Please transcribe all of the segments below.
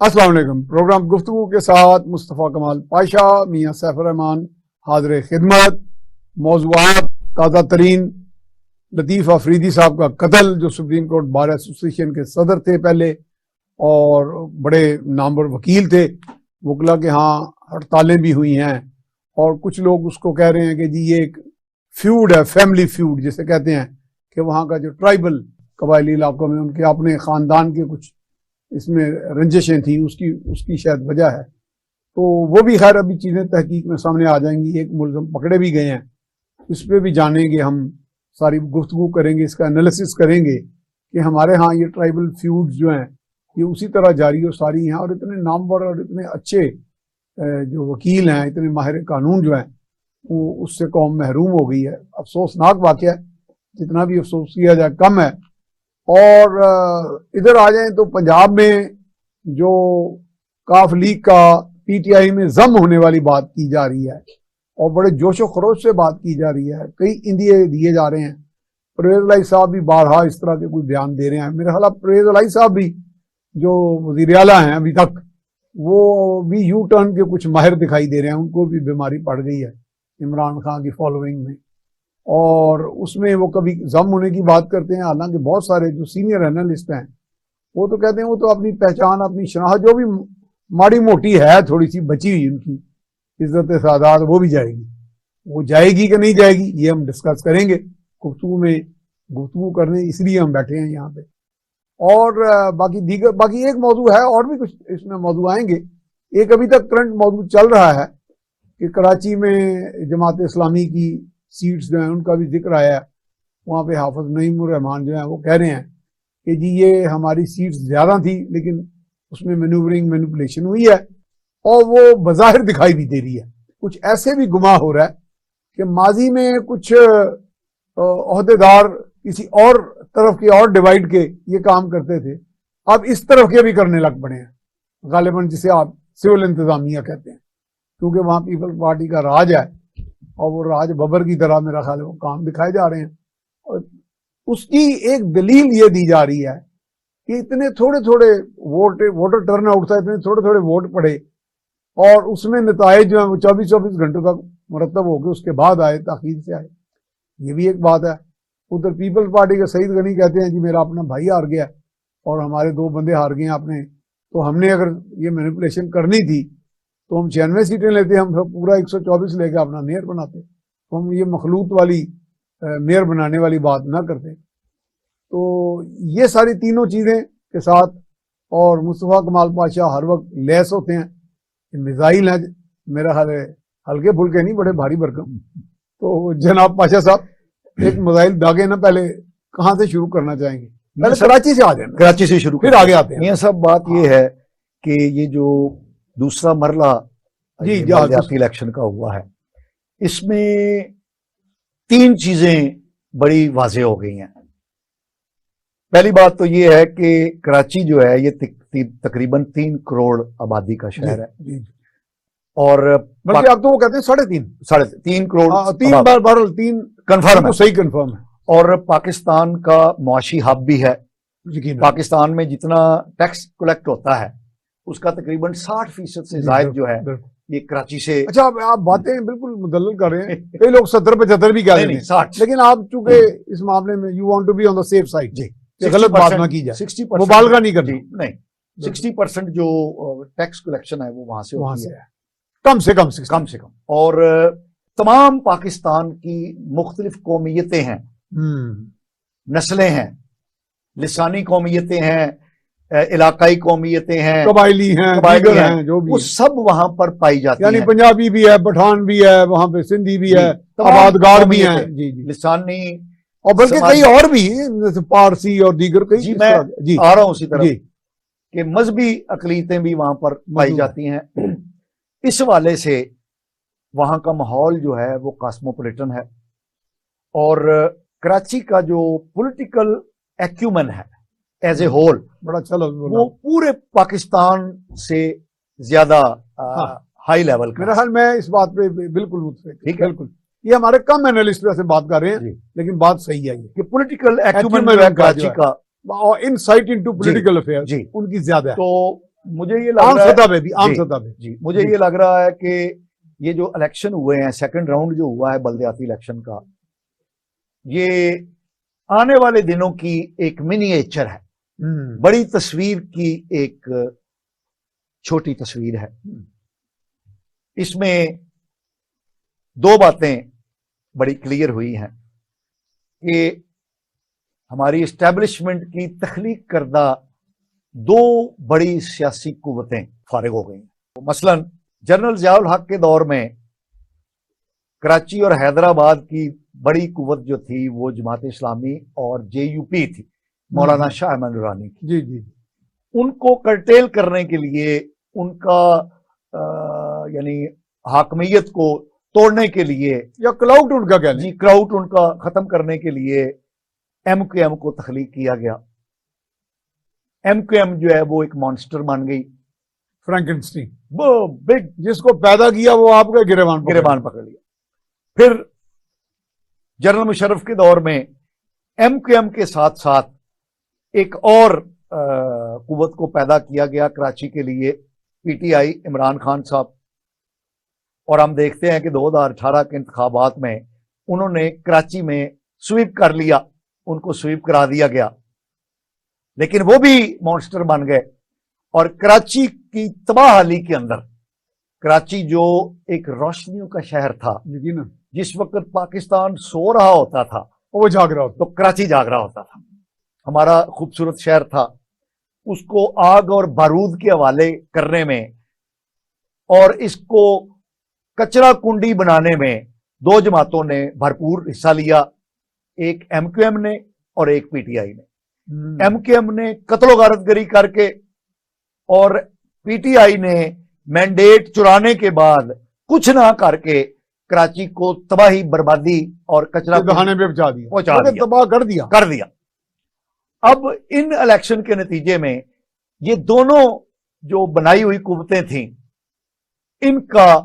अस्सलाम वालेकुम। प्रोग्राम गुफ्तगू के साथ मुस्तफ़ा कमाल पाशा, मियाँ सैफुर रहमान हाज़िर खिदमत। मौज़ूआत ताज़ा तरीन, लतीफ़ अफरीदी साहब का कत्ल, जो सुप्रीम कोर्ट बार एसोसिएशन के सदर थे पहले और बड़े नामवर वकील थे। वकला के यहाँ हड़तालें भी हुई हैं और कुछ लोग उसको कह रहे हैं कि जी ये एक फ्यूड है, फैमिली फ्यूड जिसे कहते हैं, कि वहाँ का जो ट्राइबल कबायली इलाकों में उनके अपने ख़ानदान के कुछ इसमें रंजिशें थी, उसकी शायद वजह है। तो वो भी खैर अभी चीज़ें तहकीक में सामने आ जाएंगी। एक मुलज़म पकड़े भी गए हैं, इस पर भी जानेंगे हम, सारी गुफ्तगू करेंगे, इसका एनालिसिस करेंगे कि हमारे यहाँ ये ट्राइबल फ्यूड्स जो हैं ये उसी तरह जारी और सारी हैं। और इतने नामवर और इतने अच्छे जो वकील हैं, इतने माहिर कानून जो हैं, वो उससे कौम महरूम हो गई है। अफसोसनाक वाक़या है, जितना भी अफसोस किया जाए कम है। और इधर आ जाएं तो पंजाब में जो काफ लीग का पीटीआई में जम होने वाली बात की जा रही है और बड़े जोशो खरोश से बात की जा रही है, कई इंदिए दिए जा रहे हैं। परवेज़ इलाही साहब भी बारहा इस तरह के कोई बयान दे रहे हैं। मेरा ख्याल परवेज़ इलाही साहब भी जो वज़ीर आला हैं अभी तक, वो भी यू टर्न के कुछ माहिर दिखाई दे रहे हैं। उनको भी बीमारी पड़ गई है इमरान खान की फॉलोइंग में, और उसमें वो कभी जम होने की बात करते हैं। हालांकि बहुत सारे जो सीनियर एनालिस्ट हैं वो तो कहते हैं वो तो अपनी पहचान, अपनी शनाख्त जो भी माड़ी मोटी है थोड़ी सी बची हुई उनकी इज्जत सादात, वो भी जाएगी। वो जाएगी कि नहीं जाएगी ये हम डिस्कस करेंगे गुफ्तगू में, गुफ्तगू करने इसलिए हम बैठे हैं यहाँ पे। और बाकी एक मौजू है, और भी कुछ इसमें मौजू आएंगे। एक अभी तक करंट मौजू चल रहा है कि कराची में जमात इस्लामी की सीट्स जो हैं उनका भी जिक्र आया है। वहाँ पे हाफिज नईमुर रहमान जो हैं वो कह रहे हैं कि जी ये हमारी सीट्स ज़्यादा थी लेकिन उसमें मैनिपुलेशन हुई है, और वो बज़ाहिर दिखाई भी दे रही है। कुछ ऐसे भी गुमा हो रहा है कि माजी में कुछ ओहदेदार किसी और तरफ के और डिवाइड के ये काम करते थे, अब इस तरफ के भी करने लग पड़े हैं, गालिबन जिसे आप सिविल इंतजामिया कहते हैं, क्योंकि वहाँ पीपल्स पार्टी का राज है और वो राज बबर की तरह मेरा ख्याल है वो काम दिखाए जा रहे हैं। और उसकी एक दलील ये दी जा रही है कि इतने थोड़े थोड़े वोटर टर्नआउट था, इतने थोड़े थोड़े वोट पड़े और उसमें नताइज जो है वो 24-24 घंटों तक मुरतब हो गए, उसके बाद आए, ताखीर से आए। ये भी एक बात है। उधर पीपल्स पार्टी के सईद गनी कहते हैं जी मेरा अपना भाई हार गया और हमारे 2 बंदे हार गए अपने, तो हमने अगर ये मैनिपुलेशन करनी थी तो हम 96 सीटें लेते, हम पूरा 124 लेके अपना मेयर बनाते, तो हम ये मखलूत वाली मेयर बनाने वाली बात ना करते। तो ये सारी तीनों चीज़ें के साथ, और मुस्तफ़ा कमाल पाशा हर वक्त लैस होते हैं। मिसाइल है मेरा ख्याल है, हल्के फुल्के नहीं, बड़े भारी भरकम। तो जनाब पाशा साहब एक मिसाइल दागे ना, पहले कहाँ से शुरू करना चाहेंगे? पहले कराची से आ जाए, कराची से शुरू, फिर आगे आते हैं। ये सब बात ये है कि ये जो दूसरा मरला जी इलेक्शन का हुआ है, इसमें 3 चीजें बड़ी वाज़ेह हो गई हैं। पहली बात तो ये है कि कराची जो है ये तकरीबन 3 करोड़ आबादी का शहर है, और बल्कि अब तो वो कहते हैं 3.5 करोड़, 3 कंफर्म है, सही कंफर्म है। और पाकिस्तान का मुआशी हब भी है। पाकिस्तान में जितना टैक्स कलेक्ट होता है उसका तकरीबन 60% से ज्यादा जो है ये कराची से। अच्छा, आप बातें बिल्कुल मुदल्लल कर रहे हैं, कई लोग 70-75 भी कह रहे हैं, 60, लेकिन आप चूंकि इस मामले में you want to be on the safe side जी, गलत बात ना की जाए, 60% मुबालगा नहीं करना, नहीं 60% जो टैक्स कलेक्शन है वो वहां से होती है, कम से कम। और तमाम पाकिस्तान की मुख्तलिफ कौमियतें हैं, नस्लें हैं, लिसानी कौमियतें हैं, इलाकाई कौमियतें हैं, कबायली हैं, जो भी वो सब वहां पर पाई जाती हैं। यानी पंजाबी भी है, पठान भी है, वहां पे सिंधी भी है, आबादगार भी हैं, जी, लिसानी, और बल्कि कई और भी जैसे पारसी और दीगर कई। जी मैं आ रहा हूं उसी तरह कि मजहबी अकलीतें भी वहां पर पाई जाती हैं। इस वाले से वहां का माहौल जो है वो कॉस्मोपॉलिटन है, और कराची का जो पॉलिटिकल एक्यूमेन है एज ए होल बड़ा अच्छा वो पूरे पाकिस्तान से ज्यादा हाई लेवल का। मेरा ख्याल मैं इस बात पे बिल्कुल मुतफिक, ठीक है, बिल्कुल। ये हमारे कम एनालिस्ट से बात कर रहे हैं, लेकिन बात सही है ये कि पॉलिटिकल एक्यूमेन कराची का और इनसाइट इनटू पॉलिटिकल अफेयर्स उनकी ज्यादा है। तो मुझे ये लग आम रहा है सतह पे भी, आम जी, सतह पे जी मुझे ये लग रहा है कि ये जो इलेक्शन हुए हैं, सेकंड राउंड जो हुआ है बल्दियाती इलेक्शन का, ये आने वाले दिनों की एक मिनिएचर है, बड़ी तस्वीर की एक छोटी तस्वीर है। इसमें दो बातें बड़ी क्लियर हुई हैं कि हमारी एस्टैब्लिशमेंट की तख्लीक करदा दो बड़ी सियासी कुव्वतें फारिग हो गई हैं। मसलन जनरल ज़ियाउल हक के दौर में कराची और हैदराबाद की बड़ी कुव्वत जो थी वो जमात इस्लामी और जेयूपी थी, मौलाना शाह अहमद नूरानी की। जी जी, उनको कर्टेल करने के लिए, उनका यानी हाकमियत को तोड़ने के लिए, या क्लाउड उनका कह लें, जी क्राउड उनका खत्म करने के लिए एमक्यूएम को तख्लीक किया गया। एमक्यूएम जो है वो एक मॉन्स्टर बन गई, फ्रैंकेनस्टीन, वो बिग, जिसको पैदा किया वो आपका गिरेबान पकड़ लिया। फिर जनरल मुशर्रफ के दौर में एमक्यूएम के साथ साथ एक और कुव्वत को पैदा किया गया कराची के लिए, पीटीआई, इमरान खान साहब। और हम देखते हैं कि 2018 के इंतखाबात में उन्होंने कराची में स्वीप कर लिया, उनको स्वीप करा दिया गया, लेकिन वो भी मॉन्स्टर बन गए। और कराची की तबाहली के अंदर, कराची जो एक रोशनियों का शहर था, जिस वक्त पाकिस्तान सो रहा होता था वो जाग रहा होता, तो कराची जाग रहा होता था। हमारा खूबसूरत शहर था, उसको आग और बारूद के हवाले करने में और इसको कचरा कुंडी बनाने में दो जमातों ने भरपूर हिस्सा लिया, एक एमक्यूएम ने और एक पीटीआई ने। एमक्यूएम ने कत्लो गारतगरी करके और पीटीआई ने मैंडेट चुराने के बाद कुछ ना करके कराची को तबाही, बर्बादी और कचरा दहाने पे पहुंचा दिया, तबाह कर दिया। अब इन इलेक्शन के नतीजे में ये दोनों जो बनाई हुई कुव्वतें थी, इनका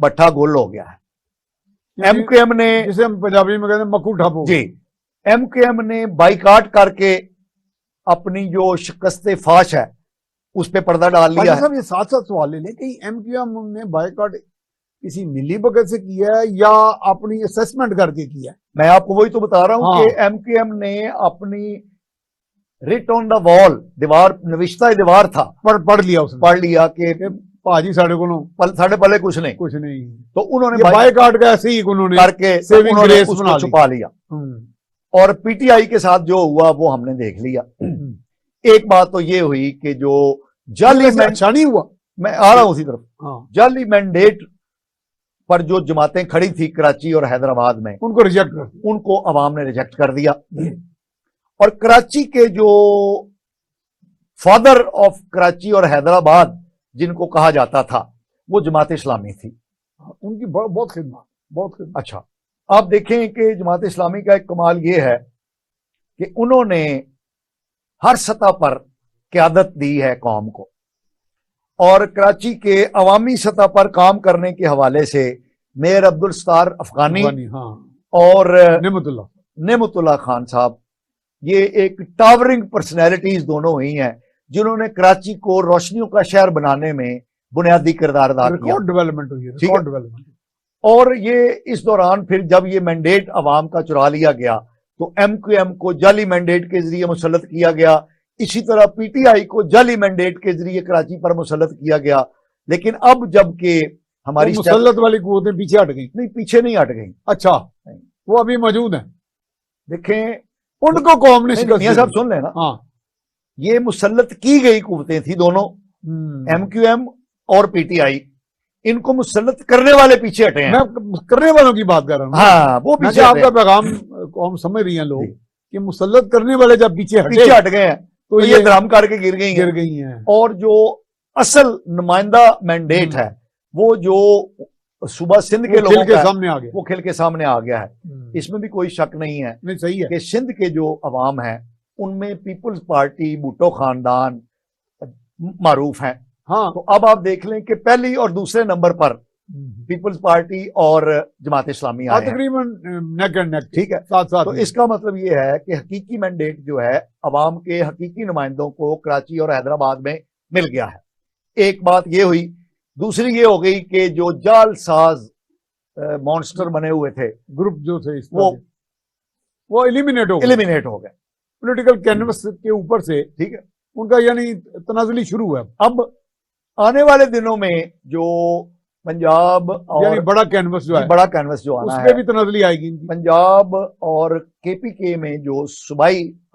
बट्ठा गोल हो गया है। एमक्यूएम ने, जिसे हम पंजाबी में कहते हैं मक्खू ठापो, जी, एमक्यूएम ने बाइकाट करके अपनी जो शिकस्त फाश है उस पर पर्दा डाल लिया है। ये साथ साथ सवाल ले लें कि एमक्यूएम ने बाइकाट किसी मिली बगत से किया है या अपनी असेसमेंट करके किया है? मैं आपको वही तो बता रहा हूं कि एमक्यूएम ने अपनी रिट ऑन द वॉल, दीवार, नविश्ता दीवार था, पढ़ लिया उसने, पढ़ लिया कि भाजी साढ़े को साढ़े पहले कुछ नहीं, तो उन्होंने बाइकाट का ऐसे ही उन्होंने करके सेविंग ग्रेस उसको छुपा लिया। और पीटीआई के साथ जो हुआ वो हमने देख लिया। एक बात तो ये हुई कि जो जाली, अच्छा नहीं हुआ, मैं आ रहा हूं उसी तरफ, जाली मैंडेट पर जो जमातें खड़ी थी कराची और हैदराबाद में, उनको अवाम ने रिजेक्ट कर दिया। और कराची के जो फादर ऑफ कराची और हैदराबाद जिनको कहा जाता था, वो जमात इस्लामी थी। उनकी बहुत खिदमत। अच्छा, आप देखें कि जमात इस्लामी का एक कमाल ये है कि उन्होंने हर सतह पर क़यादत दी है कौम को, और कराची के अवामी सतह पर काम करने के हवाले से मेयर अब्दुल सत्तार अफगानी और नेमतुल्लाह खान साहब, ये एक टावरिंग पर्सनैलिटीज दोनों हुई हैं जिन्होंने कराची को रोशनियों का शहर बनाने में बुनियादी किरदार अदा किया। डेवलपमेंट हुई है, और ये इस दौरान फिर जब ये मैंडेट अवाम का चुरा लिया गया तो एमक्यूएम को जाली मैंडेट के जरिए मुसल्लत किया गया। इसी तरह पीटीआई को जाली मैंडेट के जरिए कराची पर मुसल्लत किया गया। लेकिन अब जबकि हमारी मुसल्लत वाली कुव्वतें पीछे हट गई? नहीं, पीछे नहीं हट गई। अच्छा, वो अभी मौजूद है। देखें, उनको कौम ने मियां साहब सुन लेना, ये मुसल्लत की गई कुव्वतें थी दोनों, एमक्यूएम और पीटीआई। इनको मुसल्लत करने वाले पीछे हटे हैं। मैं करने वालों की बात कर रहा हूं। हाँ, वो पीछे, आपका पैगाम कौम समझ रही है लोग कि मुसल्लत करने वाले जब पीछे हट गए हैं तो ये धर्म करके गिर गई हैं। और जो असल नुमाइंदा मैंडेट है वो जो सुबह सिंध के लोगों का सामने आ गया, वो खिल के सामने आ गया है। इसमें भी कोई शक नहीं है। नहीं, सही है कि सिंध के जो अवाम है उनमें पीपुल्स पार्टी, भुट्टो खानदान मारूफ है। तो अब आप देख लें कि पहली और दूसरे नंबर पर पीपुल्स पार्टी और जमात इस्लामी आए हैं, तकरीबन नेक एंड नेक, ठीक है, साथ। तो इसका मतलब ये है कि हकीकी मैंडेट जो है अवाम के हकीकी नुमाइंदों को कराची और हैदराबाद में मिल गया है। एक बात ये हुई। दूसरी ये हो गई कि जो जालसाज मॉन्स्टर बने हुए थे, ग्रुप जो थे वो एलिमिनेट हो गए पॉलिटिकल कैनवस के ऊपर से। ठीक है, उनका यानी तनाजुली शुरू है। अब आने वाले दिनों में जो पंजाब यानी और बड़ा कैनवस जो है, बड़ा कैनवस जो आना उसमें है, भी तनाजुली आएगी। पंजाब और केपीके में जो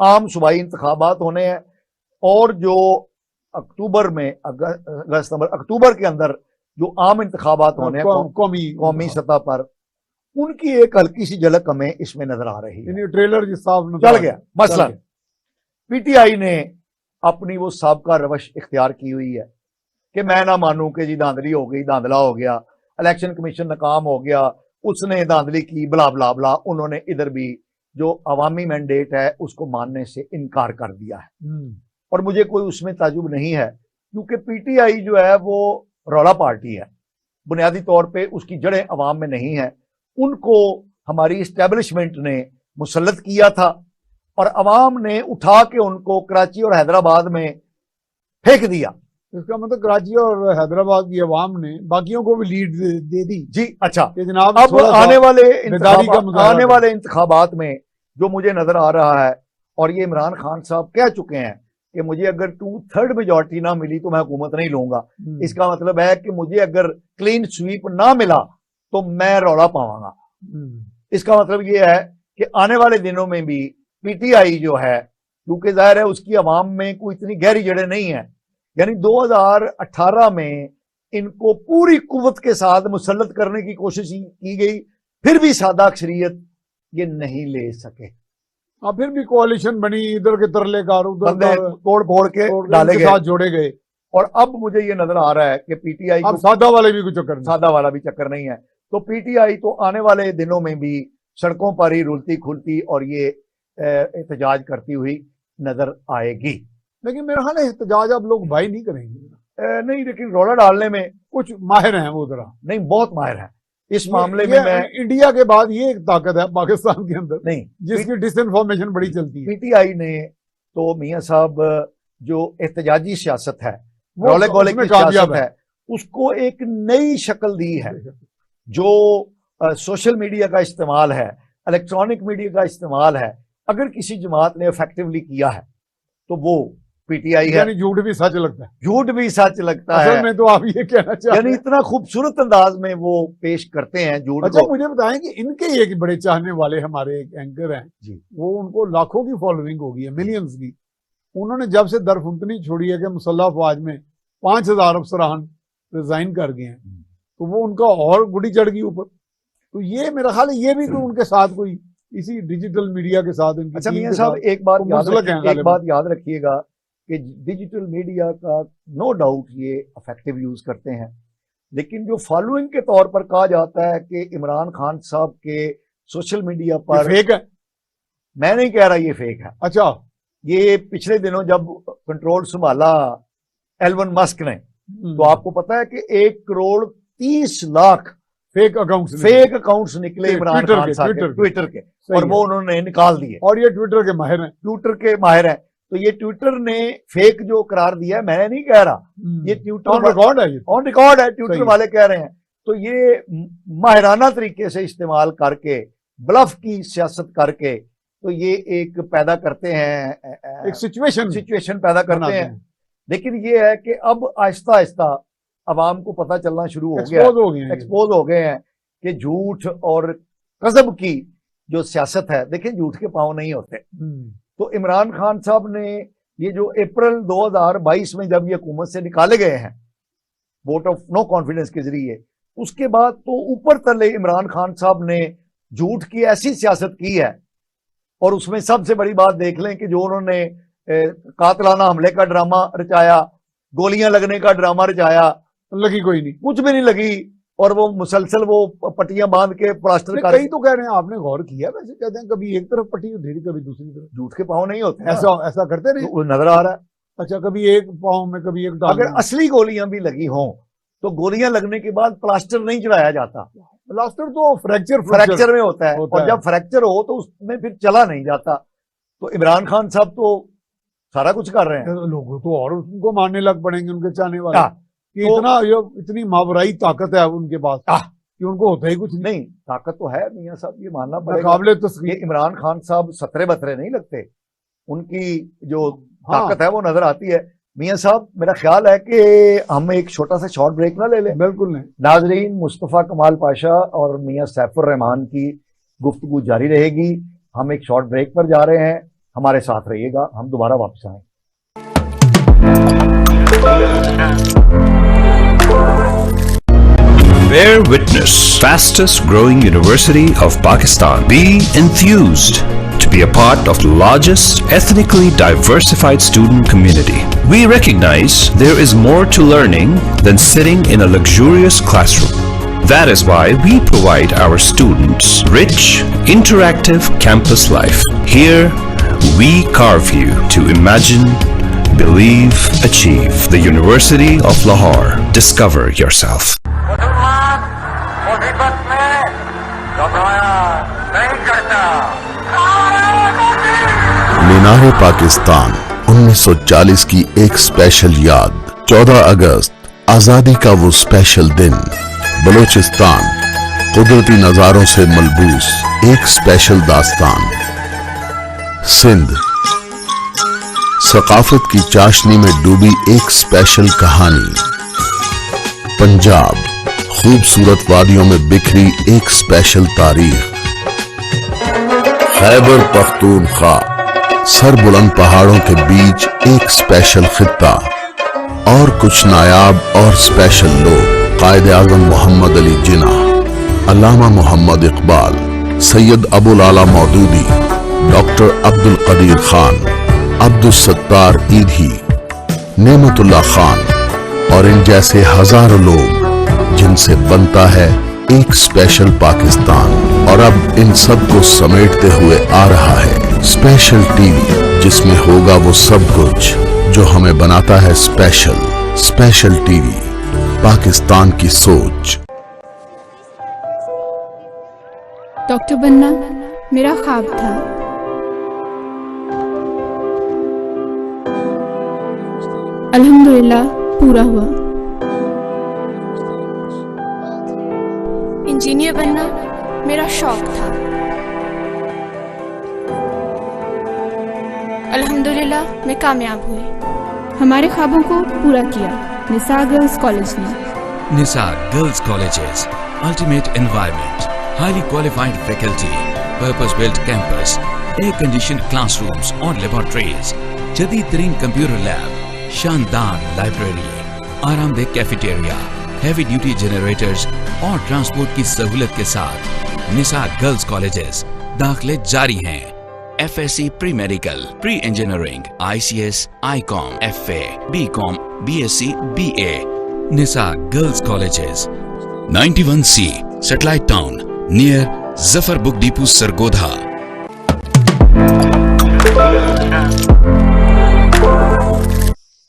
आम सूबाई इंतखाबात होने हैं, और जो अक्टूबर में अक्टूबर के अंदर जो आम इंतखाबात होने हैं कौमी सतह पर, उनकी एक हल्की सी झलक हमें इसमें नजर आ रही है। ट्रेलर जिस साहब चल गया। मसलन पीटीआई ने अपनी वो साबका रवश इख्तियार की हुई है कि मैं ना मानूं कि जी धांधली हो गई, धांधला हो गया, इलेक्शन कमीशन नाकाम हो गया, उसने धांधली की, बला बला बला। उन्होंने इधर भी जो अवामी मैंडेट है उसको मानने से इनकार कर दिया है, और मुझे कोई उसमें ताजुब नहीं है, क्योंकि पीटीआई जो है वो रौला पार्टी है, बुनियादी तौर पे उसकी जड़ें अवाम में नहीं है। उनको हमारी इस्टेब्लिशमेंट ने मुसल्लत किया था, और अवाम ने उठा के उनको कराची और हैदराबाद में फेंक दिया। इसका मतलब कराची और हैदराबाद की अवाम ने बाकियों को भी लीड दे दी। जी अच्छा, कि जनाब अब आने वाले इंतखाबात में जो मुझे नजर आ रहा है, और ये इमरान खान साहब कह चुके हैं कि मुझे अगर 2/3 मेजॉरिटी ना मिली तो मैं हुकूमत नहीं लूंगा। इसका मतलब है कि मुझे अगर क्लीन स्वीप ना मिला तो मैं रौला पाऊंगा। इसका मतलब ये है कि आने वाले दिनों में भी पीटीआई जो है, क्योंकि जाहिर है उसकी अवाम में कोई इतनी गहरी जड़ें नहीं है, यानी 2018 में इनको पूरी कुव्वत के साथ मुसल्लत करने की कोशिश की गई, फिर भी सादा अक्सरियत ये नहीं ले सके। फिर भी कोalition बनी, इधर के तरलेकार उधर तोड़ फोड़ के डाले गए, साथ जोड़े गए। और अब मुझे ये नजर आ रहा है कि पीटीआई अब सादा वाले भी कुछ चक्कर नहीं, सादा वाला भी चक्कर नहीं है। तो पीटीआई तो आने वाले दिनों में भी सड़कों पर ही रुलती खुलती और ये एहतजाज करती हुई नजर आएगी। लेकिन मेरा ख्याल है एहतजाज अब लोग भाई नहीं करेंगे। नहीं, लेकिन रोड़ा डालने में कुछ माहिर हैं वो, जरा नहीं बहुत माहिर है इस मामले में। मैं इंडिया के बाद ये एक ताकत है पाकिस्तान के अंदर, नहीं जिसकी डिसइंफॉर्मेशन बड़ी चलती है। पीटीआई ने तो मियां साहब जो एहतजाजी सियासत है, रौले गोले की सियासत है, उसको एक नई शक्ल दी है। जो सोशल मीडिया का इस्तेमाल है, इलेक्ट्रॉनिक मीडिया का इस्तेमाल है, अगर किसी जमात ने इफेक्टिवली किया है तो वो पीटीआई है। यानी झूठ भी सच लगता है, झूठ भी सच लगता है। असल में तो आप ये कहना चाहते हैं, यानी इतना खूबसूरत अंदाज में वो पेश करते हैं झूठ। अच्छा मुझे बताएं कि इनके एक बड़े चाहने वाले हमारे एक एंकर हैं जी, वो उनको लाखों की फॉलोइंग हो गई है, मिलियंस की। उन्होंने जब से दरफुंतनी छोड़ी है कि मुसल्लह अफवाज में 5000 अफसरान रिजाइन कर गए हैं, तो वो उनका और गुड़ी चढ़ गई ऊपर। तो ये मेरा ख्याल है ये भी तो उनके साथ कोई इसी डिजिटल मीडिया के साथ इनकी। अच्छा मियां साहब एक बात याद रखिएगा कि डिजिटल मीडिया का नो डाउट ये इफेक्टिव यूज करते हैं, लेकिन जो फॉलोइंग के तौर पर कहा जाता है कि इमरान खान साहब के सोशल मीडिया पर फेक है, मैं नहीं कह रहा ये फेक है। अच्छा, ये पिछले दिनों जब कंट्रोल संभाला एलन मस्क ने, तो आपको पता है कि 1,30,00,000 फेक अकाउंट्स निकले इमरान खान साहब के ट्विटर के, और वो उन्होंने निकाल दिए। और ये ट्विटर के माहिर हैं। तो ये ट्विटर ने फेक जो करार दिया है, मैं नहीं कह रहा, ये ट्विटर ऑन रिकॉर्ड है, ट्विटर वाले कह रहे हैं। तो ये माहिराना तरीके से इस्तेमाल करके, ब्लफ की सियासत करके, तो ये एक पैदा करते हैं, एक सिचुएशन पैदा करते हैं। लेकिन ये है कि अब आहिस्ता आहिस्ता अवाम को पता चलना शुरू हो गया, एक्सपोज हो गए हैं कि झूठ और कज़ब की जो सियासत है, देखिए झूठ के पांव नहीं होते। तो इमरान खान साहब ने ये जो अप्रैल 2022 में जब ये हुकूमत से निकाले गए हैं वोट ऑफ नो कॉन्फिडेंस के जरिए, उसके बाद तो ऊपर तले इमरान खान साहब ने झूठ की ऐसी सियासत की है। और उसमें सबसे बड़ी बात देख लें कि जो उन्होंने कातलाना हमले का ड्रामा रचाया, गोलियां लगने का ड्रामा रचाया, लगी कोई नहीं, कुछ भी नहीं लगी, और वो मुसलसल वो पट्टियां बांध के प्लास्टर कर। कई तो कह रहे हैं, आपने गौर किया वैसे, कहते हैं कभी एक तरफ पट्टी उधेरी कभी दूसरी तरफ। झूठ के पांव नहीं होते, ऐसा करते नहीं, तो नजर आ रहा है। अच्छा, कभी एक पांव में कभी एक। अगर असली गोलियां भी लगी हों तो गोलियां लगने के बाद प्लास्टर नहीं चढ़ाया जाता, प्लास्टर तो फ्रैक्चर में होता है, और जब फ्रैक्चर हो तो उसमें फिर चला नहीं जाता। तो इमरान खान साहब तो सारा कुछ कर रहे हैं, लोग तो और उनको मानने लग पड़ेंगे, उनके चाहने वाले। कि इतनी मावराई ताकत है उनके पास कि उनको होता ही कुछ नहीं। ताकत तो है मियां साहब, ये मानना पड़ेगा। काबिल तस्लीम। इमरान खान साहब सतरे बतरे नहीं लगते, उनकी जो ताकत है वो नजर आती है। मियां साहब, मेरा ख्याल है कि हम एक छोटा सा शॉर्ट ब्रेक ना ले लें। बिल्कुल नहीं। नाजरीन, मुस्तफ़ा कमाल पाशा और मियां सैफुर रहमान की गुफ्तगू जारी रहेगी। हम एक शॉर्ट ब्रेक पर जा रहे हैं, हमारे साथ रहिएगा, हम दोबारा वापस आएंगे। Bear witness, fastest growing university of Pakistan. Be enthused to be a part of the largest ethnically diversified student community. We recognize there is more to learning than sitting in a luxurious classroom. That is why we provide our students rich, interactive campus life. Here, we carve you to imagine, believe, achieve. The University of Lahore. Discover yourself. मीनार पाकिस्तान 1940 की एक special याद। 14 अगस्त आजादी का वो special दिन। बलूचिस्तान कुदरती नजारों से मलबूस एक स्पेशल दास्तान। सिंध सकाफत की चाशनी में डूबी एक स्पेशल कहानी। पंजाब खूबसूरत वादियों में बिखरी एक स्पेशल तारीख। खैबर पख्तूनख्वा सर बुलंद पहाड़ों के बीच एक स्पेशल खित्ता। और कुछ नायाब और स्पेशल लोग, कायद आज़म मोहम्मद अली जिन्ना, अल्लामा मोहम्मद इकबाल, सैयद अबुल आला मौदूदी, डॉक्टर अब्दुल कदीर खान, अब्दुल सत्तार ईधी, नेमतुल्लाह खान और इन जैसे हजारों लोग जिनसे बनता है एक स्पेशल पाकिस्तान। और अब इन सब को समेटते हुए आ रहा है स्पेशल टीवी, जिसमें होगा वो सब कुछ जो हमें बनाता है स्पेशल। स्पेशल टीवी, पाकिस्तान की सोच। डॉक्टर बनना मेरा ख्वाब था। अल्हम्दुलिल्लाह पूरा हुआ। इंजीनियर बनना मेरा शौक था। अल्हम्दुलिल्लाह मैं कामयाब हुई। हमारे ख्वाबों को पूरा किया निसार गर्ल्स कॉलेज ने। Nisar Girls Colleges, ultimate environment, highly qualified faculty, purpose-built campus, air-conditioned classrooms और laboratories, जदीद तरीन कंप्यूटर लैब, शानदार लाइब्रेरी, आरामदेह कैफेटेरिया, हैवी ड्यूटी जनरेटर्स और ट्रांसपोर्ट की सहूलत के साथ निसार गर्ल्स कॉलेजेस दाखिले जारी हैं। FSc pre-medical, pre-engineering, ICS, ICOM, FA, BCom, BSc, BA, Nisar girls colleges 91C Satellite Town near Zafar Book Depot, Sargodha।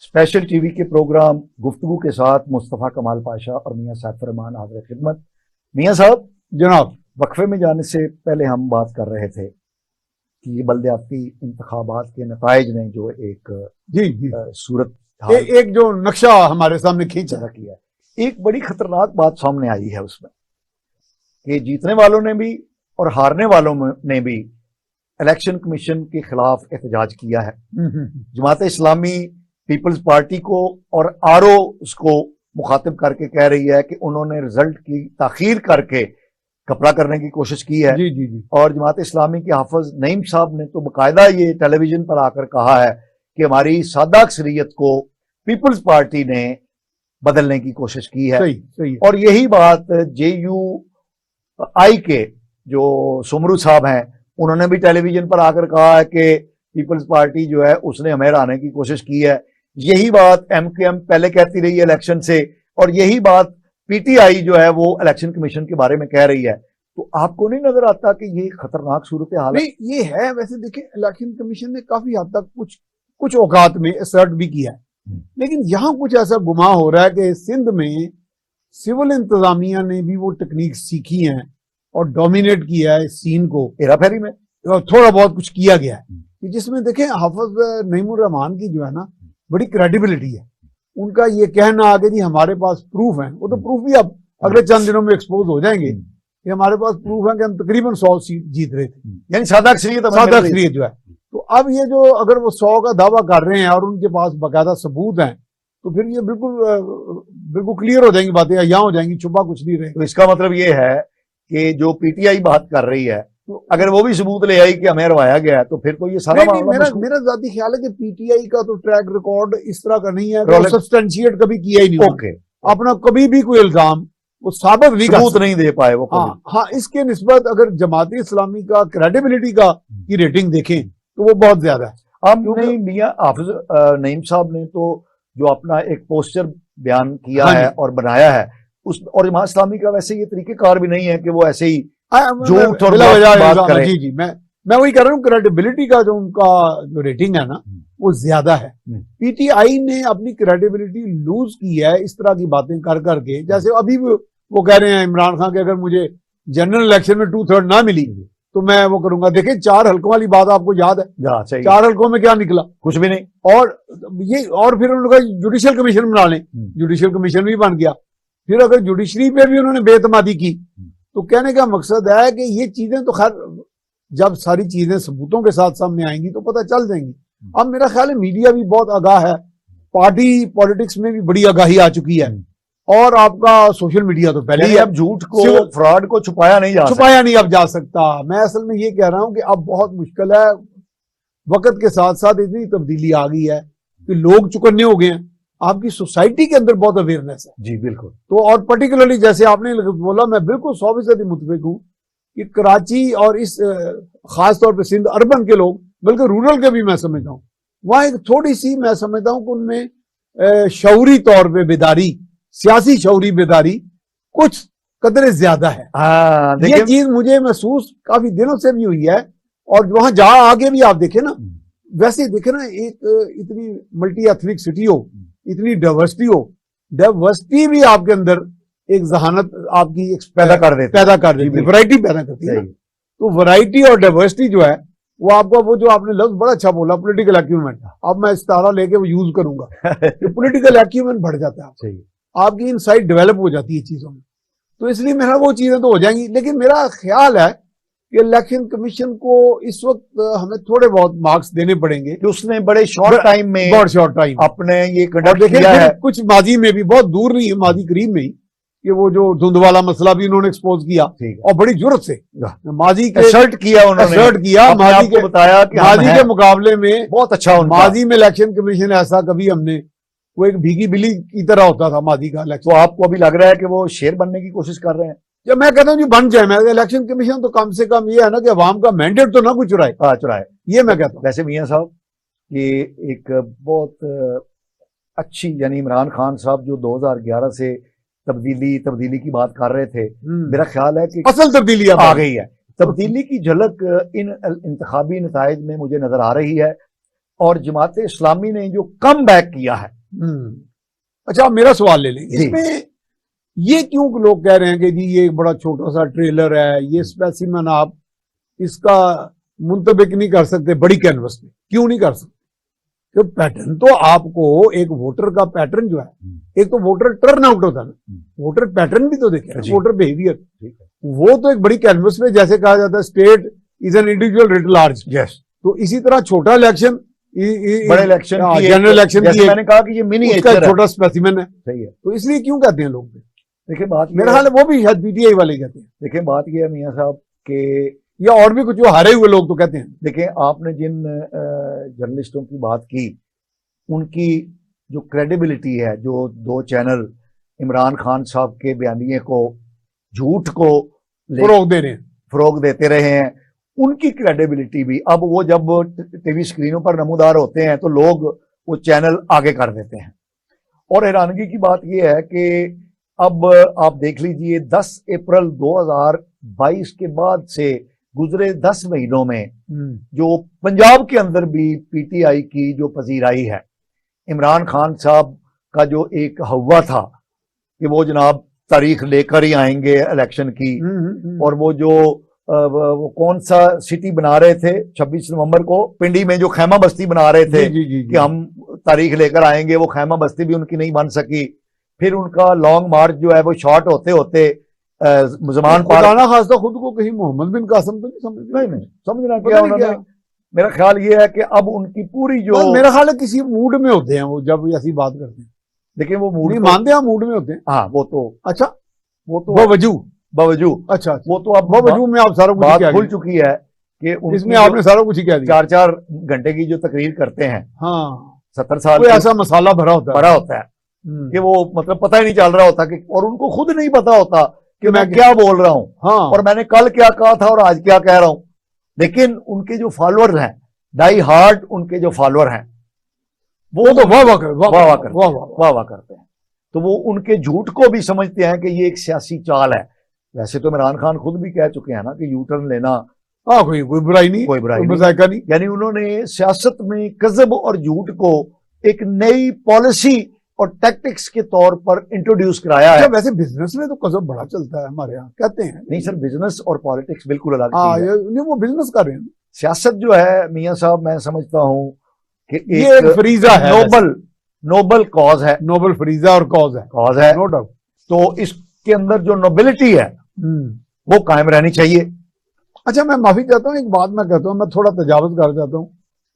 Special TV के प्रोग्राम गुफ्तगू के साथ मुस्तफ़ा कमाल पाशा और मियां सैफुर रहमान हाज़िर खिदमत। मियां साहब जनाब, वक्फे में जाने से पहले हम बात कर रहे थे कि ये बल्दियाती इंतखाबात के नताइज ने जो एक जी सूरत एक जो नक्शा हमारे सामने खींचा किया है, एक बड़ी खतरनाक बात सामने आई है उसमें कि जीतने वालों ने भी और हारने वालों ने भी इलेक्शन कमीशन के खिलाफ एहतजाज किया है। जमात इस्लामी पीपल्स पार्टी को और आरओ उसको मुखातिब करके कह रही है कि उन्होंने रिजल्ट की ताखीर करके कपड़ा करने की कोशिश की है। जी। और जमात इस्लामी के हाफिज नईम साहब ने तो बाकायदा ये टेलीविजन पर आकर कहा है कि हमारी सादा अक्सरियत को पीपल्स पार्टी ने बदलने की कोशिश की है। सही। और यही बात JUI के जो सुमरू साहब हैं उन्होंने भी टेलीविजन पर आकर कहा है कि पीपल्स पार्टी जो है उसने हमें हराने की कोशिश की है। यही बात MKM पहले कहती रही है इलेक्शन से, और यही बात PTI जो है वो इलेक्शन कमीशन के बारे में कह रही है। तो आपको नहीं नजर आता कि ये खतरनाक सूरत हाल है? नहीं, ये है। वैसे देखिए, इलेक्शन कमीशन ने काफी हद तक कुछ औकात में असर्ट भी किया है, लेकिन यहाँ कुछ ऐसा गुमा हो रहा है कि सिंध में सिविल इंतजामिया ने भी वो टेक्निक सीखी हैं और डोमिनेट किया है सीन को। हेराफेरी में थोड़ा बहुत कुछ किया गया है, जिसमें देखें हाफिज नईमुर रहमान की जो है ना बड़ी क्रेडिबिलिटी है। उनका ये कहना आ कि जी हमारे पास प्रूफ है, वो तो प्रूफ भी अब अगले चंद दिनों में एक्सपोज हो जाएंगे कि हमारे पास प्रूफ है कि हम तकरीबन 100 सीट जीत रहे थे, यानी सादा अक्सरियत जो है। तो अब ये जो अगर वो 100 का दावा कर रहे हैं और उनके पास बाकायदा सबूत हैं, तो फिर ये बिल्कुल क्लियर हो जाएंगी बातें, यहाँ हो जाएंगी, छुपा कुछ नहीं रहेगा। तो इसका मतलब ये है कि जो पीटीआई बात कर रही है, तो अगर वो भी सबूत ले आई कि हमें हरवाया गया है, तो फिर तो ये सारा मेरा जाती ख्याल है कि पीटीआई का तो ट्रैक रिकॉर्ड इस तरह का नहीं है, सब्सटेंशिएट कभी किया ही नहीं। ओके, अपना कभी भी कोई इल्जाम वो साबित नहीं, सबूत नहीं दे पाए वो। हाँ, इसके निस्बत अगर जमात इस्लामी का क्रेडिबिलिटी की रेटिंग देखें तो वो बहुत ज्यादा है। आपने मियां हाफिज नईम साहब ने तो जो अपना एक पोस्टर बयान किया है और बनाया है उस, और जमात इस्लामी का वैसे ये तरीकेकार भी नहीं है कि वो ऐसे ही झूठ और बात करें। जी, मैं वही कह रहा हूँ, क्रेडिबिलिटी का जो उनका जो रेटिंग है ना वो ज्यादा है। पीटीआई ने अपनी क्रेडिबिलिटी लूज की है इस तरह की बातें कर करके, जैसे अभी वो कह रहे हैं इमरान खान के अगर मुझे जनरल इलेक्शन में 2/3 ना मिली तो मैं वो करूंगा। देखिए 4 हल्कों वाली बात आपको याद है, 4 हल्कों में क्या निकला? कुछ भी नहीं। और फिर उन्होंने कहा जुडिशियल कमीशन बना लें, जुडिशियल कमीशन भी बन गया। फिर अगर जुडिशरी पे भी उन्होंने बेतमादी की, तो कहने का मकसद है कि ये चीजें तो खैर जब सारी चीजें सबूतों के साथ सामने आएंगी तो पता चल जाएंगी। अब मेरा ख्याल है मीडिया भी बहुत आगाह है, पार्टी पॉलिटिक्स में भी बड़ी आगाही आ चुकी है, और आपका सोशल मीडिया तो पहले ही, अब झूठ को फ्रॉड को छुपाया नहीं अब जा सकता। मैं असल में ये कह रहा हूं कि अब बहुत मुश्किल है, वक्त के साथ साथ इतनी तब्दीली आ गई है कि लोग चुकन्ने हो गए हैं, आपकी सोसाइटी के अंदर बहुत अवेयरनेस है। जी बिल्कुल। तो और पर्टिकुलरली जैसे आपने बोला, मैं बिल्कुल 100% मुतफिक हूँ कि कराची और इस खास तौर पे सिंध अर्बन के लोग, बल्कि रूरल के भी मैं समझता हूँ, वहां एक थोड़ी सी मैं समझता हूँ कि उनमें शऊरी तौर पे बेदारी, सियासी शऊरी बेदारी कुछ कदरे ज्यादा है। ये चीज मुझे महसूस काफी दिनों से भी हुई है, और वहां जहां आगे भी आप देखें ना, वैसे देखे ना, एक इतनी मल्टी एथनिक सिटी हो, इतनी डाइवर्सिटी भी आपके अंदर एक जहानत आपकी पैदा कर देती है, वैरायटी पैदा करती है। तो वैरायटी और डाइवर्सिटी जो है वो आपको, वो जो आपने लफ्ज बड़ा अच्छा बोला, पॉलिटिकल एक्यूमेंट, अब मैं इस्तारा लेके वो यूज करूंगा कि पॉलिटिकल एक्यूमेंट बढ़ जाता है, आपकी इनसाइट डेवलप हो जाती है चीजों में। तो इसलिए मेरा वो चीजें तो हो जाएंगी, लेकिन मेरा ख्याल है कि इलेक्शन कमीशन को इस वक्त हमें थोड़े बहुत मार्क्स देने पड़ेंगे कि उसने बड़े शॉर्ट टाइम अपने ये कंडक्ट किया है। कुछ माजी में भी, बहुत दूर नहीं है, माजी करीब में ही, कि वो जो धुंध वाला मसला भी उन्होंने एक्सपोज किया, और बड़ी जरूरत से माजी के शर्ट किया माजी को बताया कि माजी के मुकाबले में बहुत अच्छा। माजी में इलेक्शन कमीशन ऐसा कभी हमने, वो एक भीगी बिल्ली की तरह होता था माजी का इलेक्शन। तो आपको अभी लग रहा है कि वो शेर बनने की कोशिश कर रहे हैं? जब मैं कहता हूँ जी बन जाए, मैं इलेक्शन कमीशन तो कम से कम ये है ना कि अवाम का मैंडेट तो ना कुछ चुराए, ये मैं कहता हूँ। वैसे मियां साहब, ये एक बहुत अच्छी, यानी इमरान खान साहब जो 2011 से तब्दीली की बात कर रहे थे, मेरा ख्याल है कि असल तब्दीली आ गई है। तब्दीली की झलक इन इंतखाबी नताइज में मुझे नजर आ रही है, और जमात इस्लामी ने जो कम बैक किया है। अच्छा, मेरा सवाल ले लें इसमें, ये क्यों लोग कह रहे हैं कि जी ये एक बड़ा छोटा सा ट्रेलर है, ये स्पेसिमन आप इसका मुंतबिक नहीं कर सकते बड़ी कैनवस में? क्यों नहीं कर सकते? तो पैटर्न तो आपको, एक वोटर का पैटर्न जो है, एक तो वोटर टर्न आउट होता है ना, वोटर पैटर्न भी तो देखे, वोटर बिहेवियर, वो तो एक बड़ी कैनवस में, जैसे कहा जाता है state is an individual writ large. तो इसी तरह छोटा इलेक्शन, बड़े इलेक्शन, जनरल इलेक्शन की, मैंने कहा कि ये मिनी छोटा स्पेसिमेन है। सही है। तो इसलिए क्यों कहते हैं लोग? देखिए बात, मेरा ख्याल है वो भी शायद पीटीआई वाले कहते हैं। देखिए बात ये है मियां साहब के, या और भी कुछ जो हारे हुए लोग तो कहते हैं। देखिए आपने जिन जर्नलिस्टों की बात की, उनकी जो क्रेडिबिलिटी है, जो 2 चैनल इमरान खान साहब के बयानिए को, झूठ को फरोग देते रहे हैं, उनकी क्रेडिबिलिटी भी अब वो जब टीवी स्क्रीनों पर नमूदार होते हैं तो लोग वो चैनल आगे कर देते हैं। और हैरानगी की बात यह है कि अब आप देख लीजिए, 10 अप्रैल 2022 के बाद से गुजरे 10 महीनों में जो पंजाब के अंदर भी पीटीआई की जो पजीराई है, इमरान खान साहब का जो एक हवा था कि वो जनाब तारीख लेकर ही आएंगे इलेक्शन की, और वो जो वो कौन सा सिटी बना रहे थे 26 नवंबर को, पिंडी में जो खैमा बस्ती बना रहे थे कि हम तारीख लेकर आएंगे, वो खैमा बस्ती भी उनकी नहीं बन सकी। फिर उनका लॉन्ग मार्च जो है वो शॉर्ट होते होते मुसलमान खुदाना खास्ता खुद को कहीं मोहम्मद बिन कासिम तो नहीं समझ, नहीं समझना क्या उन्होंने। मेरा ख्याल ये है कि अब उनकी पूरी जो, मेरा ख्याल है किसी मूड में होते हैं वो जब ऐसी बात करते हैं, देखिए वो मूड नहीं मानते हैं, मूड में होते हैं। हाँ वो तो अच्छा, वो तो बावजूद अच्छा, वो तो अब बावजूद में आप सारा कुछ बात कह खुल दिया। चुकी है कि इसमें आपने सारा कुछ ही कह दिया। 4-4 घंटे की जो तकरीर करते हैं, हाँ 70 साल कोई ऐसा मसाला भरा होता है कि वो मतलब पता ही नहीं चल रहा होता कि, और उनको खुद नहीं पता होता कि मैं क्या बोल रहा हूं, हाँ, और मैंने कल क्या कहा था और आज क्या कह रहा हूं। लेकिन उनके जो फॉलोअर्स हैं, डाई हार्ड उनके जो फॉलोअर हैं, वो तो वाह करते हैं। तो वो उनके झूठ को भी समझते हैं कि ये एक सियासी चाल है। वैसे तो इमरान खान खुद भी कह चुके हैं ना कि यू टर्न लेना, हाँ कोई बुराई नहीं, कोई बुराई नहीं। यानी उन्होंने सियासत में कज़ब और झूठ को एक नई पॉलिसी और टैक्टिक्स के तौर पर इंट्रोड्यूस कराया है। वैसे बिजनेस में तो कज़ब बड़ा चलता है हमारे यहाँ, कहते हैं। नहीं सर, बिजनेस और पॉलिटिक्स बिल्कुल अलग हाँ, चीज है। नहीं वो बिजनेस कर रहे हैं। सियासत जो है मियां साहब, मैं समझता हूं कि ये एक फरीजा है, नोबल कॉज है, नोबल फरीजा और कॉज है, नो डाउट। तो इसके अंदर जो नोबिलिटी है वो कायम रहनी चाहिए। अच्छा, मैं माफी चाहता हूँ, एक बात मैं कहता हूँ, मैं थोड़ा तजावज कर जाता हूँ,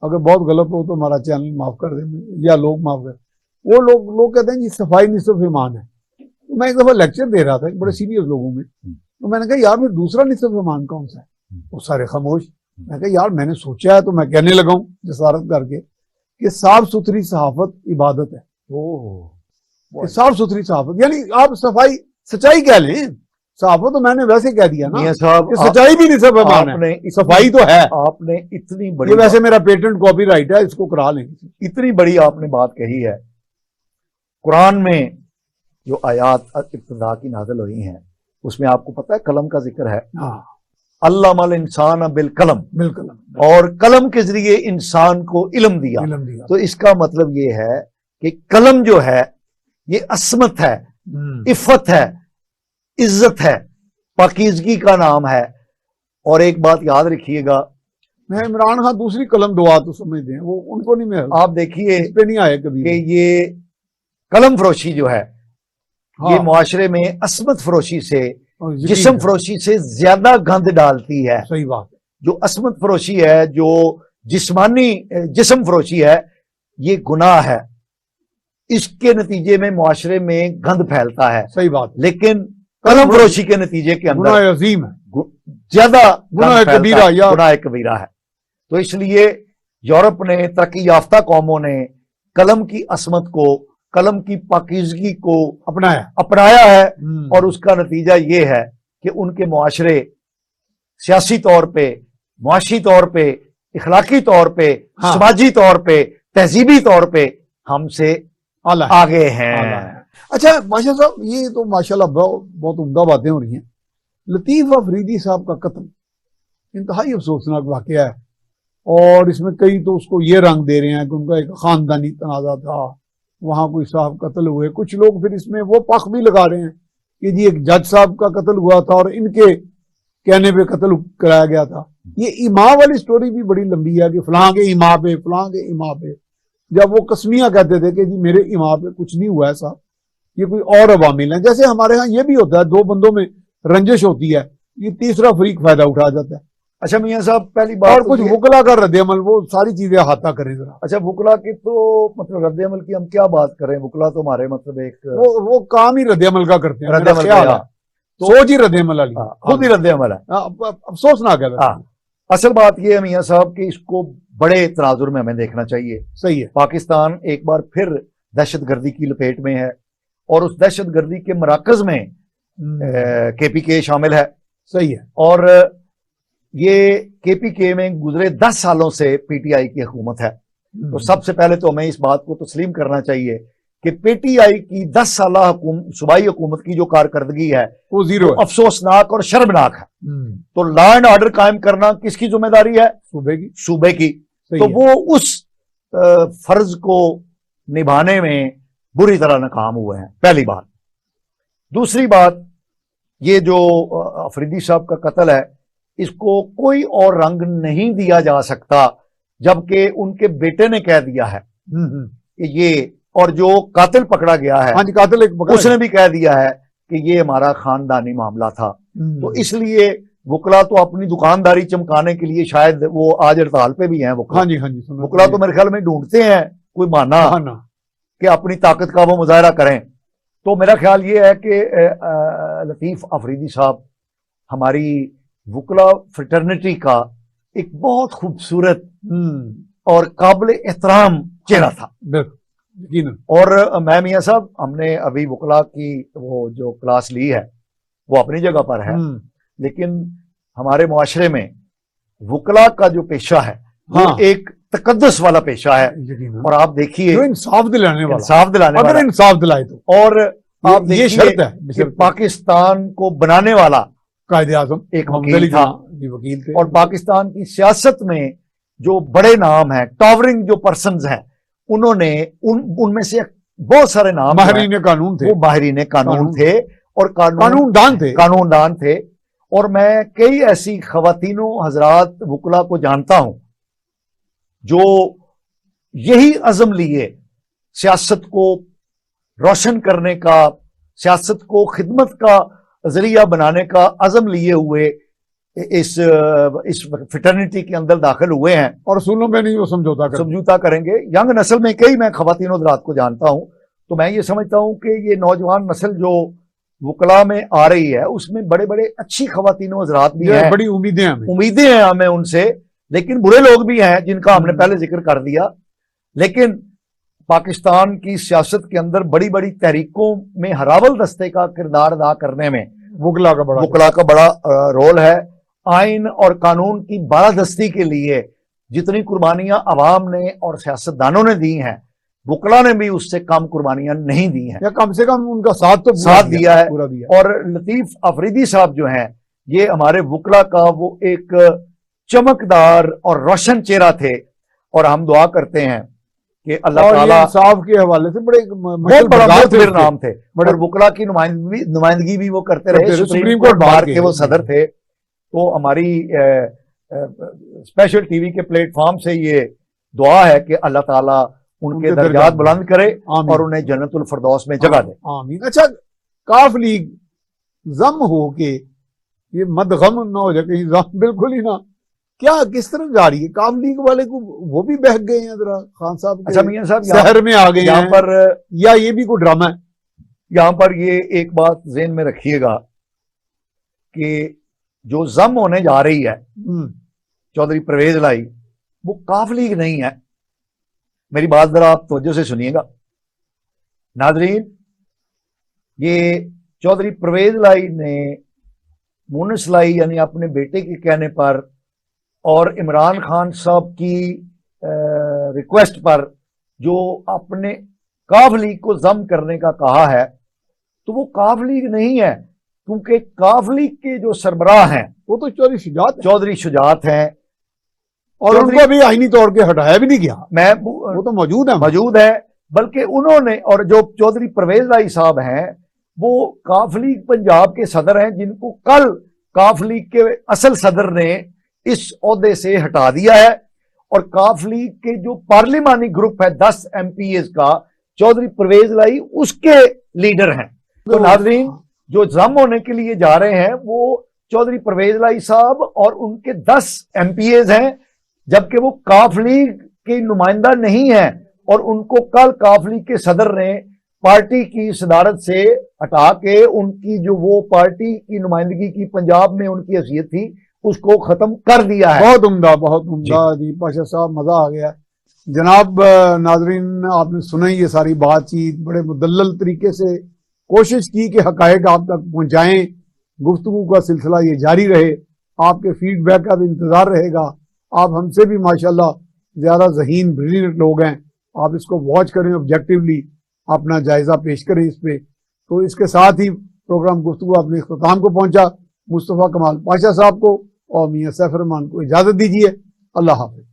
अगर बहुत गलत हो तो हमारा चैनल माफ कर दे या लोग माफ कर। वो लोग कहते हैं कि सफाई निसफ ईमान है। तो मैं एक दफा लेक्चर दे रहा था बड़े सीरियस लोगों में, तो मैंने कहा यार फिर दूसरा निसफ ईमान कौन सा है? वो सारे खामोश। मैं कहा यार मैंने सोचा है, तो मैं कहने लगा हूँ जसारत करके कि साफ सुथरी सहाफत इबादत है। साफ सुथरी सहाफत यानी आप सफाई सच्चाई कह लें, सहाफत तो मैंने वैसे कह दिया ना, सच्चाई भी निसफ ईमान है, सफाई तो है। आपने इतनी बड़ी, ये वैसे मेरा पेटेंट कॉपीराइट है, इसको करा लेंगे। इतनी बड़ी आपने बात कही है। कुरान में जो आयात इब्तिदा की नाज़िल हुई हैं, उसमें आपको पता है कलम का जिक्र है। अल्लामल इंसान बिल कलम, और कलम के जरिए इंसान को इल्म दिया। तो इसका मतलब ये है कि कलम जो है ये असमत है, इफ़्फ़त है, इज्जत है, पाकीज़गी का नाम है। और एक बात याद रखिएगा, मैं इमरान खान दूसरी कलम दुआ तो समझते हैं, वो उनको नहीं मिल, आप देखिए इस पे नहीं आए कभी कि ये कलम फरोशी जो है, ये मुआशरे में असमत फरोशी से, जिस्म फरोशी से ज्यादा गंद डालती है। सही बात। जो असमत फरोशी है, जो जिस्मानी जिस्म फरोशी है, ये गुनाह है। इसके नतीजे में मुआशरे में गंद फैलता है। सही बात। लेकिन कलम फरोशी के नतीजे के अंदर गुनाह अजीम है, ज्यादा गुनाह कबीरा या गुनाह कबीरा है। तो इसलिए यूरोप ने, तरक्की याफ्ता कौमों ने कलम की असमत को, कलम की पाकीज़गी को अपनाया है। और उसका नतीजा ये है कि उनके मुआशरे सियासी तौर पे, मुआशी तौर पे, इखलाकी तौर पे, समाजी तौर पे, तहजीबी तौर पे हमसे आगे हैं। अच्छा माशा साहब, ये तो माशाल्लाह बहुत उम्दा बातें हो रही हैं। लतीफ़ अफरीदी साहब का कत्ल इंतहाई अफसोसनाक वाकया है, और इसमें कई तो उसको ये रंग दे रहे हैं कि उनका एक खानदानी तनाज़ा था, वहां कोई साहब कत्ल हुए। कुछ लोग फिर इसमें वो पख भी लगा रहे हैं कि जी एक जज साहब का कत्ल हुआ था और इनके कहने पे कत्ल कराया गया था। ये इमाम वाली स्टोरी भी बड़ी लंबी है कि फलां के इमाम पे, फलां के इमाम पे, जब वो कस्मियां कहते थे कि जी मेरे इमाम पे कुछ नहीं हुआ ऐसा, ये कोई और अवामिल है। जैसे हमारे यहाँ ये भी होता है, दो बंदों में रंजिश होती है, ये तीसरा फरीक फायदा उठा जाता है। अच्छा मियां साहब, पहली बात और कुछ वुकला का रद्द-ए-अमल, वो सारी चीजें अहाता करें जरा। अच्छा, वुकला की तो मतलब रद्द-ए-अमल की हम क्या बात करें? वुकला तो हमारे मतलब एक वो काम ही रद्द-ए-अमल का करते हैं, रद्द-ए-अमल तो सोच ही रद्द-ए-अमल वाली, खुद ही रद्द-ए-अमल है। अफसोसनाक है। असल बात ये है मियां साहब कि इसको बड़े तनाजुर में हमें देखना चाहिए। सही है। पाकिस्तान एक बार फिर दहशतगर्दी की लपेट में है, और उस दहशतगर्दी के मराकज में KPK शामिल है। सही है। और ये KPK में गुजरे 10 सालों से PTI की हुकूमत है। तो सबसे पहले तो हमें इस बात को तस्लीम करना चाहिए कि PTI की 10 साल सूबाई हुकूमत की जो कारकर्दगी है वो जीरो, अफसोसनाक और शर्मनाक है। तो लॉ एंड ऑर्डर कायम करना किसकी जिम्मेदारी है? सूबे की। तो वो उस फर्ज को निभाने में बुरी तरह नाकाम हुए हैं, पहली बात। दूसरी बात, ये जो अफरीदी साहब का कत्ल है, इसको कोई और रंग नहीं दिया जा सकता, जबकि उनके बेटे ने कह दिया है। कि ये, और जो कातिल पकड़ा गया है, हाँ जी, कातिल एक पकड़ा उसने भी कह दिया है कि ये हमारा खानदानी मामला था। तो इसलिए वकला तो अपनी दुकानदारी चमकाने के लिए शायद वो आज हड़ताल पे भी हैं वकला। हाँ जी, हाँ जी, वकला तो मेरे ख्याल में ढूंढते हैं कोई बहाना कि अपनी ताकत का वो मुजाहरा करें। तो मेरा ख्याल ये है कि लतीफ अफरीदी साहब हमारी वकला फ्रेटर्निटी का एक बहुत खूबसूरत और काबिल एहतराम चेहरा था। और मैं मियां साहब, हमने अभी वकला की वो जो क्लास ली है वो अपनी जगह पर है, लेकिन हमारे मुआशरे में वकला का जो पेशा है वो एक तकद्दुस वाला पेशा है। और आप देखिए, इंसाफ दिलाने वाला, अगर इंसाफ दिलाए तो, और आप देखिए ये शर्त है कि पाकिस्तान को बनाने वाला कायदे आजम एक वकील था, वकील थे। और पाकिस्तान की सियासत में जो बड़े नाम हैं, टॉवरिंग जो पर्सन्स हैं, उन्होंने उनमें से बहुत सारे नाम माहिरीन कानून थे, वो माहिरीन कानून थे और कानूनदान थे। और मैं कई ऐसी खवातीनों हजरात वकला को जानता हूं जो यही अज़म लिए सियासत को रोशन करने का, सियासत को खिदमत का जरिया बनाने का अज़म लिए हुए इस फ्रेटर्निटी के अंदर दाखिल हुए हैं, और रसूलों में नहीं वो समझौता करेंगे। यंग नस्ल में कई मैं खवातीन हज़रात को जानता हूं, तो मैं ये समझता हूं कि ये नौजवान नस्ल जो वकला में आ रही है उसमें बड़े बड़े अच्छी खवातीन हज़रात भी हैं, बड़ी उम्मीदें हैं हमें उनसे, लेकिन बुरे लोग भी हैं जिनका हमने पहले जिक्र कर दिया। लेकिन पाकिस्तान की सियासत के अंदर बड़ी बड़ी तहरीकों में हरावल दस्ते का किरदार अदा करने में वकला का बड़ा रोल है। आइन और कानून की बालादस्ती के लिए जितनी कुर्बानियां अवाम ने और सियासतदानों ने दी हैं, वकला ने भी उससे कम कुर्बानियां नहीं दी हैं, या कम से कम उनका साथ दिया है। और लतीफ अफरीदी साहब जो हैं, ये हमारे वकला का वो एक चमकदार और रोशन चेहरा थे, और हम दुआ करते हैं कि अल्लाह ताला इंसाफ के हवाले से बहुत बड़ा नाम थे, और वकला की नुमाइंदगी भी वो करते रहे, सुप्रीम कोर्ट बार के वो सदर थे। तो हमारी स्पेशल टीवी के प्लेटफॉर्म से ये दुआ है कि अल्लाह ताला उनके दर्जात बुलंद करे और उन्हें जन्नतुल फिरदौस में जगह दे। आमीन। अच्छा, काफ लीग जम हो के ये मदगम ना हो जाए, कहीं जम बिल्कुल ही ना, क्या किस तरह जा रही है काफ लीग वाले को? वो भी बह गए हैं जरा खान साहब। अच्छा मियां साहब, शहर में आ गए यहाँ पर, या ये भी कोई ड्रामा है? यहाँ पर ये एक बात ज़हन में रखिएगा कि जो जम होने जा रही है चौधरी परवेज लाई, वो काफ लीग नहीं है। मेरी बात जरा आप तवज्जो से सुनिएगा नाजरीन। ये चौधरी परवेज लाई ने मुनिस लाई यानी अपने बेटे के कहने पर और इमरान खान साहब की रिक्वेस्ट पर जो अपने काफ लीग को जम करने का कहा है, तो वो काफ लीग नहीं है, क्योंकि काफ लीग के जो सरबराह हैं वो तो चौधरी शुजात हैं, और उनको भी आईनी तौर के हटाया भी नहीं गया। वो तो मौजूद है, बल्कि उन्होंने, और जो चौधरी परवेज लाई साहब हैं वो काफ लीग पंजाब के सदर हैं, जिनको कल काफ लीग के असल सदर ने इस ओहदे से हटा दिया है। और काफ लीग के जो पार्लिमानी ग्रुप है 10 MPs का, चौधरी परवेज लाई उसके लीडर हैं। तो नाज़रीन, जो जम होने के लिए जा रहे हैं वो चौधरी परवेज लाई साहब और उनके 10 MPs हैं, जबकि वो काफ लीग के नुमाइंदा नहीं है, और उनको कल काफ लीग के सदर ने पार्टी की सदारत से हटा के उनकी जो वो पार्टी की नुमाइंदगी की पंजाब में उनकी हैसियत थी उसको खत्म कर दिया है। बहुत उम्दा जी पाशा साहब, मजा आ गया जनाब। नाजरीन, आपने सुना ये सारी बातचीत, बड़े मुदल्लल तरीके से कोशिश की कि हकायक आप तक पहुंचाएं। गुफ्तगू का सिलसिला ये जारी रहे, आपके फीडबैक का भी इंतजार रहेगा। आप हमसे भी माशाल्लाह ज्यादा ज़हीन ब्रिलियंट लोग हैं, आप इसको वॉच करें, ऑब्जेक्टिवली अपना जायजा पेश करें इस पे। तो इसके साथ ही प्रोग्राम गुफ्तगू अपने इख्तिताम को पहुंचा। मुस्तफ़ा कमाल पाशा साहब को और मियां सैफ रहमान को इजाजत दीजिए। अल्लाह हाफ़िज़।